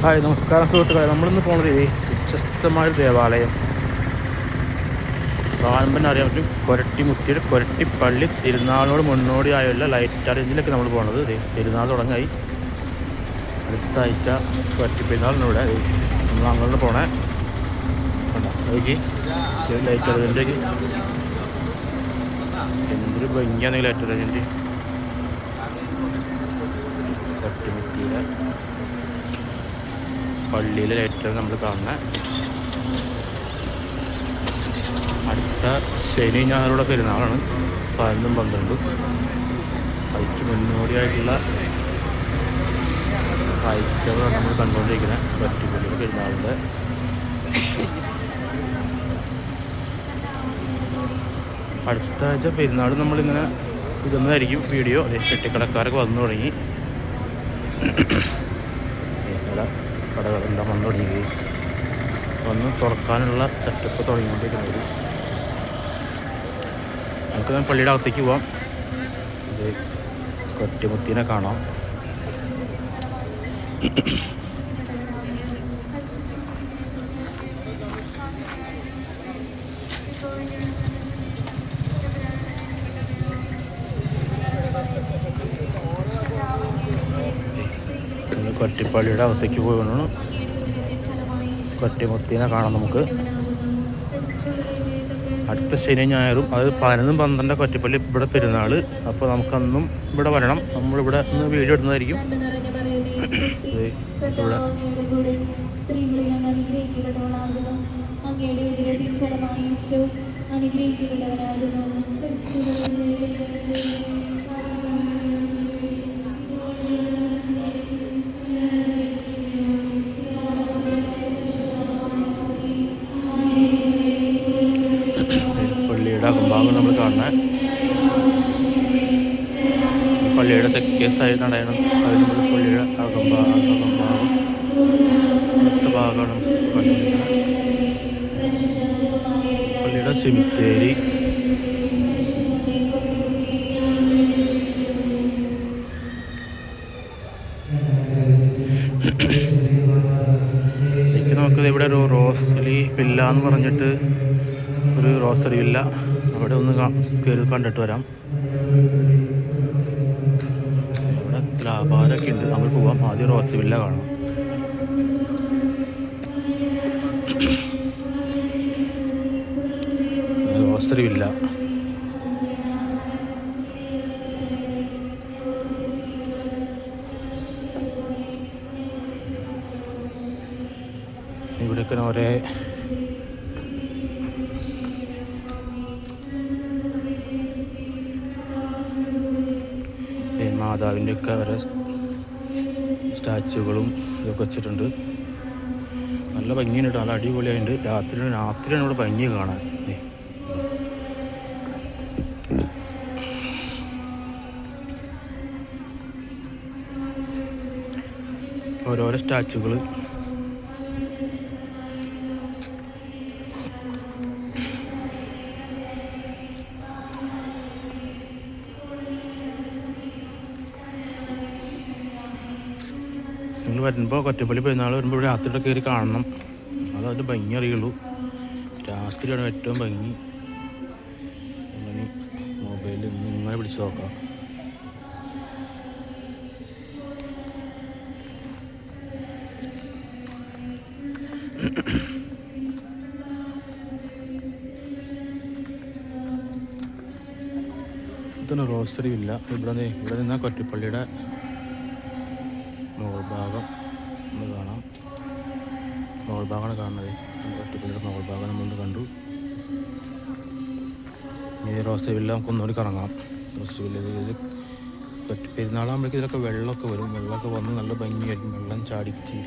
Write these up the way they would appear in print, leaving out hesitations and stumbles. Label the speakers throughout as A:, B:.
A: Hi നമസ്കാരം സുഹൃത്തുക്കളെ. നമ്മളിന്ന് പോകുന്നത് വ്യത്യസ്തമായൊരു ദേവാലയം. കാണുമ്പോൾ അറിയാൻ പറ്റും, കൊരട്ടിമുത്തിയുടെ കൊരട്ടിപ്പള്ളി തിരുനാളിനോട് മുന്നോടിയായുള്ള ലൈറ്റ് അറേഞ്ചിലൊക്കെ നമ്മൾ പോകുന്നത്. പെരുന്നാൾ തുടങ്ങായി. അടുത്ത ആഴ്ച കൊരട്ടി പെരുന്നാളിനൂടെ നമ്മൾ അങ്ങോട്ട് പോണേ. നോക്കി ലൈറ്റ് അറേഞ്ചിലേക്ക് എന്തൊരു ഭംഗിയാണെങ്കിൽ ലൈറ്റ് അറേഞ്ചിൻ്റെ കൊരട്ടിമുത്തിയുടെ പള്ളിയിലെ ലൈറ്റ് നമ്മൾ കാണുന്നത്. അടുത്ത ശനി ഞായറുടെ പെരുന്നാളാണ് 11-12. അതിക്ക് മുന്നോടിയായിട്ടുള്ള കാഴ്ചകളാണ് നമ്മൾ കണ്ടുകൊണ്ടിരിക്കുന്നത്. കൊരട്ടിപ്പള്ളിയുടെ പെരുന്നാളിൻ്റെ അടുത്ത ആഴ്ച പെരുന്നാൾ നമ്മളിങ്ങനെ ഇതൊന്നായിരിക്കും വീഡിയോ. കെട്ടിക്കടക്കാരൊക്കെ വന്നു തുടങ്ങി. കടകളെല്ലാം വന്നു തുടങ്ങി. വന്ന് തുറക്കാനുള്ള സെറ്റപ്പ് തുടങ്ങിക്കൊണ്ടിരിക്കുന്നത്. നമുക്ക് പള്ളിയുടെ അകത്തേക്ക് പോവാം. ഇത് കൊരട്ടിമുത്തിനെ കാണാം. കൊരട്ടിപ്പള്ളിയുടെ അകത്തേക്ക് പോകണം. കൊരട്ടിമുത്തിനെ കാണാം നമുക്ക്. അടുത്ത ശനി ഞായറും അത് 11-12 കൊരട്ടിപ്പള്ളി ഇവിടെ പെരുന്നാൾ. അപ്പോൾ നമുക്കന്നും ഇവിടെ വരണം. നമ്മളിവിടെ നിന്ന് വീഡിയോ ഇടുന്നതായിരിക്കും. ഇവിടെ അകംഭാഗം നമ്മൾ കാണുന്നത്. പള്ളിയുടെ തെക്കേ സൈഡിലാണ് അത്. നമ്മൾ പള്ളിയുടെ അകംഭാഗം ഭാഗമാണ് പള്ളിയുടെ സെമിത്തേരി. നമുക്ക് ഇവിടെ ഒരു റോസറി വില്ല എന്ന് പറഞ്ഞിട്ട് ഒരു റോസറി വില്ല, അവിടെ ഒന്ന് കയറി കണ്ടിട്ട് വരാം. ഇവിടെ ലാഭാരൊക്കെ ഉണ്ട്. നമ്മൾ പോവാം. ആദ്യം റോസറി വില്ല കാണാം. റോസറി വില്ല ഇവിടെയൊക്കെ ഒരേ മാതാവിൻ്റെ ഒക്കെ ഓരോ സ്റ്റാച്ചുകളും ഇതൊക്കെ വെച്ചിട്ടുണ്ട്. നല്ല ഭംഗിയുണ്ട്. നല്ല അടിപൊളിയായിട്ടുണ്ട്. രാത്രിയാണ് ഇവിടെ ഭംഗി കാണാൻ. ഓരോരോ സ്റ്റാച്ചുകൾ. നിങ്ങൾ വരുമ്പോൾ കൊരട്ടിപ്പള്ളി പെരുന്നാൾ വരുമ്പോൾ ഇവിടെ രാത്രിയുടെ കയറി കാണണം. അതതിൻ്റെ ഭംഗി അറിയുള്ളൂ. രാത്രിയാണ് ഏറ്റവും ഭംഗി. മൊബൈലിൽ ഇങ്ങനെ പിടിച്ച് നോക്കാം. ഇതൊന്നും റോസറി ഇല്ല. ഇവിടെ നിന്നാൽ കൊരട്ടിപ്പള്ളിയുടെ മുകൾ ഭാഗം ഒന്ന് കാണാം. മുകൾ ഭാഗമാണ് കാണുന്നത്. കൊരട്ടിപ്പള്ളിയുടെ മുകൾ ഭാഗം നമ്മൾ കണ്ടു. ഇനി റോസറി വില്ല നമുക്ക് ഒന്നുകൂടി കറങ്ങാം. റോസറി വില്ല ഇത് പെരുന്നാളാകുമ്പോഴേക്കും ഇതിലൊക്കെ വെള്ളമൊക്കെ വരും. വെള്ളമൊക്കെ വന്ന് നല്ല ഭംഗിയായിരിക്കും. വെള്ളം ചാടിക്ക്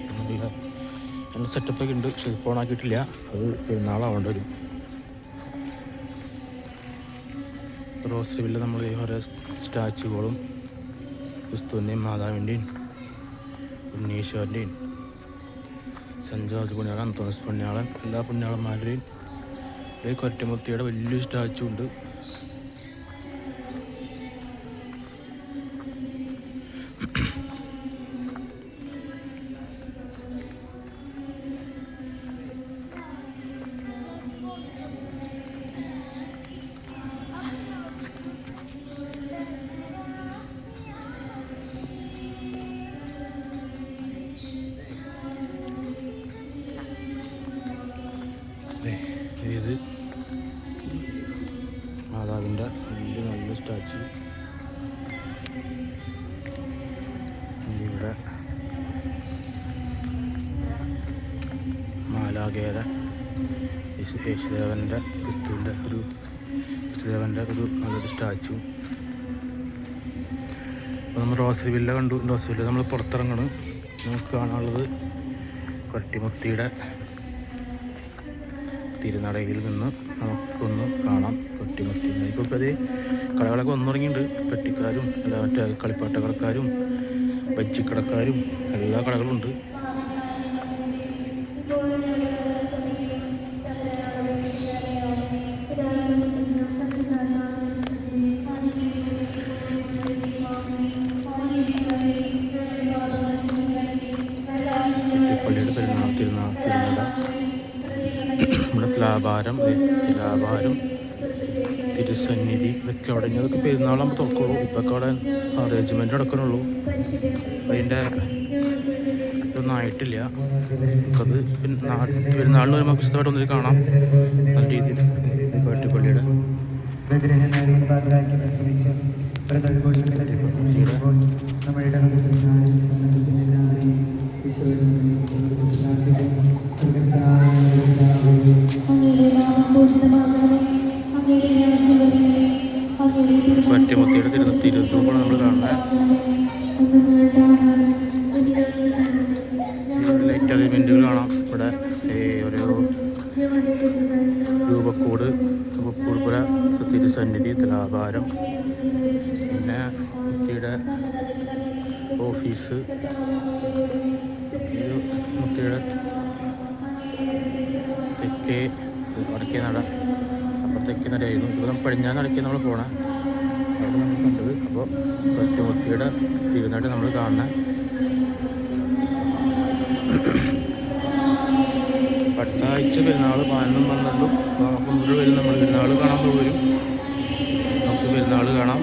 A: നല്ല സെറ്റപ്പൊക്കെ ഉണ്ട്. പക്ഷെ ഇപ്പോൾ ഓണാക്കിയിട്ടില്ല. അത് പെരുന്നാളാവേണ്ട വരും. റോസറി വില്ല നമ്മൾ ഓരോ സ്റ്റാച്ചുകളും ക്രിസ്തുവിൻ്റെയും മാതാവിൻ്റെയും ഉണ്ണീശ്വരൻ്റെയും സെൻറ്റ് ജോർജ് പുണ്യാളൻ, അന്തോണീസ് പുണ്യാളൻ, എല്ലാ പുണ്യാളന്മാരുടെയും കൊരട്ടിമുത്തിയുടെ വലിയൊരു സ്റ്റാച്ചു ഉണ്ട്. വെച്ചു. ഇവിടെ മാലാഖയുടെ യേശുദേവൻ്റെ യേശുദേവൻ്റെ ഒരു നല്ലൊരു സ്റ്റാച്ചു. അപ്പോൾ നമ്മൾ റോസറി വില്ല കണ്ടു. റോസറി വില്ല നമ്മൾ പുറത്തിറങ്ങണം. നമുക്ക് കാണാനുള്ളത് കൊരട്ടിമുത്തിയുടെ തിരുനടയിൽ നിന്ന് നമുക്കൊന്ന് കാണാം. കൊരട്ടിമുത്തി ഇപ്പോൾ അതേ കടകളൊക്കെ വന്നിറങ്ങിയിട്ടുണ്ട്. പെട്ടിക്കാരും എല്ലാ മറ്റേ കളിപ്പാട്ട കടക്കാരും ബജ്ജിക്കടക്കാരും എല്ലാ കടകളുണ്ട്. പള്ളിയുടെ തിരുനട ഇവിടെ തുലാഭാരം തിരുസന്നിധി ഇതൊക്കെ അവിടെ അതൊക്കെ പെരുന്നാളാകുമ്പോൾ തുറക്കുള്ളൂ. ഇപ്പൊക്കെ അവിടെ അറേഞ്ച്മെൻറ്റ് നടക്കണുള്ളൂ. അതിൻ്റെ ഇതൊന്നും ആയിട്ടില്ല. അത് പെരുന്നാളിന് വരുമ്പോൾ വിശദമായിട്ട് ഒന്നിൽ കാണാം. നല്ല രീതിയിൽ പള്ളിയുടെ കൊരട്ടിമുത്തിയുടെ തിരുത്തൂപ്പാണ് നമ്മൾ കാണുന്നത്. ലൈറ്റ് അറേഞ്ച്മെൻറ്റുകൾ കാണാം. ഇവിടെ ഓരോ രൂപക്കൂട് പുര തിരുസന്നിധി തുലാഭാരം പിന്നെ മുത്തിയുടെ ഓഫീസ് മുത്തിയുടെ തെക്കേ വടക്കേ നട അപ്പുറത്തേക്ക് നടയായിരുന്നു. ഇപ്പോൾ നമ്മൾ പടിഞ്ഞാറ് നടക്കേ നമ്മൾ പോകണേ അവിടെ നമ്മൾ കണ്ടത്. അപ്പോൾ കൊരട്ടിമുത്തിയുടെ തിരുനാട് നമ്മൾ കാണുന്നത്. അടുത്ത ആഴ്ച പെരുന്നാൾ 11 12 നമുക്ക് മുതൽ വരും. നമ്മൾ പെരുന്നാൾ കാണാൻ വരും. നമുക്ക് പെരുന്നാൾ കാണാം.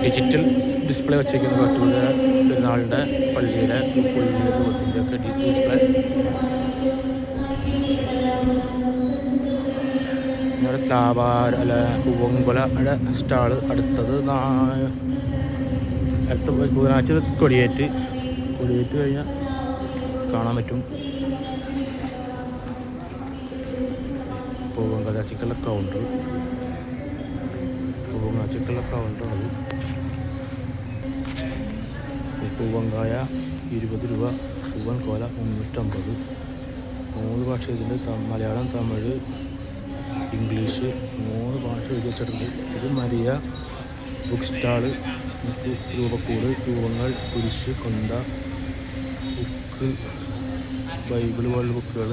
A: ഡിജിറ്റൽ ഡിസ്പ്ലേ വെച്ചേക്കുന്ന കൊരട്ടിമുത്തിയുടെ പെരുന്നാളിൻ്റെ പള്ളിയുടെ രൂപത്തിൻ്റെ ഒക്കെ ഡിസ്പ്ലേ. നമ്മുടെ പൂവങ്കൊലയുടെ സ്റ്റാള് അടുത്തത് അടുത്ത ബുധനാഴ്ച കൊടിയേറ്റ് കഴിഞ്ഞാൽ കാണാൻ പറ്റും. പൂവങ്കൊലക്കുള്ള കൗണ്ടർ അത് പൂവങ്കായ 20 രൂപ, പൂവൻ കോല 350. 3 ഭാഷ ഇതിൻ്റെ മലയാളം, തമിഴ്, ഇംഗ്ലീഷ് 3 ഭാഷ എഴുതി വെച്ചിട്ടുണ്ട്. ഇത് മരിയ ബുക്ക് സ്റ്റാള്. രൂപക്കൂട്, രൂപങ്ങൾ, കുരിശ്, കൊന്ത, ബുക്ക്, ബൈബിള് പോലുള്ള ബുക്കുകൾ,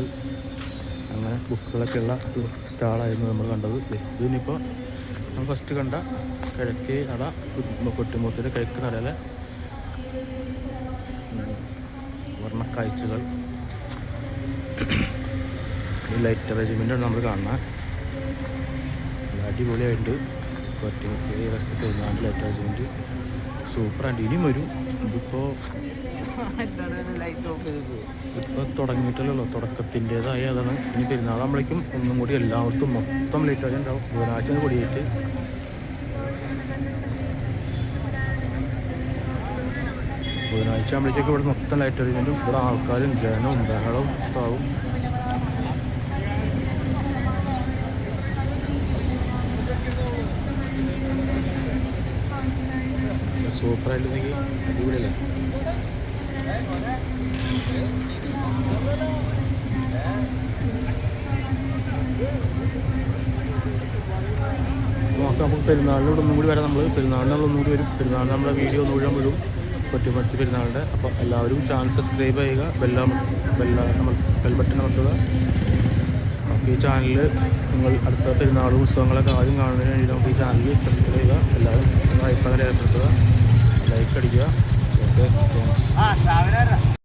A: അങ്ങനെ ബുക്കുകളൊക്കെ ഉള്ള ഒരു സ്റ്റാളായിരുന്നു നമ്മൾ കണ്ടത്. ഇതിനിപ്പോൾ നമ്മൾ ഫസ്റ്റ് കണ്ട കിഴക്കേ നട കൊരട്ടിമുത്തിയുടെ കിഴക്ക് നടയിലെ വർണ്ണക്കാഴ്ചകൾ. ഈ ലൈറ്റ് അറേഞ്ച്മെൻറ്റാണ് നമ്മൾ കാണുന്നത്. അടിപൊളിയായിട്ട് കൊരട്ടിമുത്തി ഫസ്റ്റ് പെരുന്നാളിൻ്റെ ലൈറ്റ് അറേഞ്ച്മെൻറ്റ് സൂപ്പറായിട്ട് ഇനിയും വരും. ഇതിപ്പോൾ തുടങ്ങിയിട്ടല്ലോ, തുടക്കത്തിൻ്റേതായ അതാണ്. ഇനി പെരുന്നാളാകുമ്പോഴേക്കും ഒന്നും കൂടി എല്ലായിടത്തും മൊത്തം ലൈറ്റ് അറേഞ്ച് ഉണ്ടാവും. ബുധനാഴ്ച കൊടിയേറ്റ് ബുധനാഴ്ച ആകുമ്പോഴേക്കൊക്കെ ഇവിടെ മൊത്തം ലൈറ്റ് അറേഞ്ച്മെൻറ്റും ഇവിടെ ആൾക്കാരും ജനവും ബഹളവും ആവും. സൂപ്പറായിട്ടുണ്ടെങ്കിൽ അടിപൊളിയല്ലേ. നമുക്ക് പെരുന്നാളിനോട് ഒന്നും കൂടി വരാം. നമ്മൾ പെരുന്നാളിനുള്ള ഒന്നും കൂടി വരും. പെരുന്നാളിന് നമ്മുടെ വീഡിയോ ഒന്നും മുഴുവൻ വിടും കൊരട്ടിമുത്തി പെരുന്നാളിൻ്റെ. അപ്പോൾ എല്ലാവരും ചാനൽ സബ്സ്ക്രൈബ് ചെയ്യുക, ബെൽ ബട്ടൺ അമർത്തുക. നമുക്ക് ഈ ചാനലിൽ നിങ്ങൾ അടുത്ത പെരുന്നാൾ ഉത്സവങ്ങളൊക്കെ ആദ്യം കാണുന്നതിന് വേണ്ടി നമുക്ക് ഈ ചാനൽ സബ്സ്ക്രൈബ് ചെയ്യുക. എല്ലാവരും നിങ്ങൾ അഭിപ്രായം രേഖപ്പെടുത്തുക, ലൈക്ക് അടിക്കുക. Okay thanks.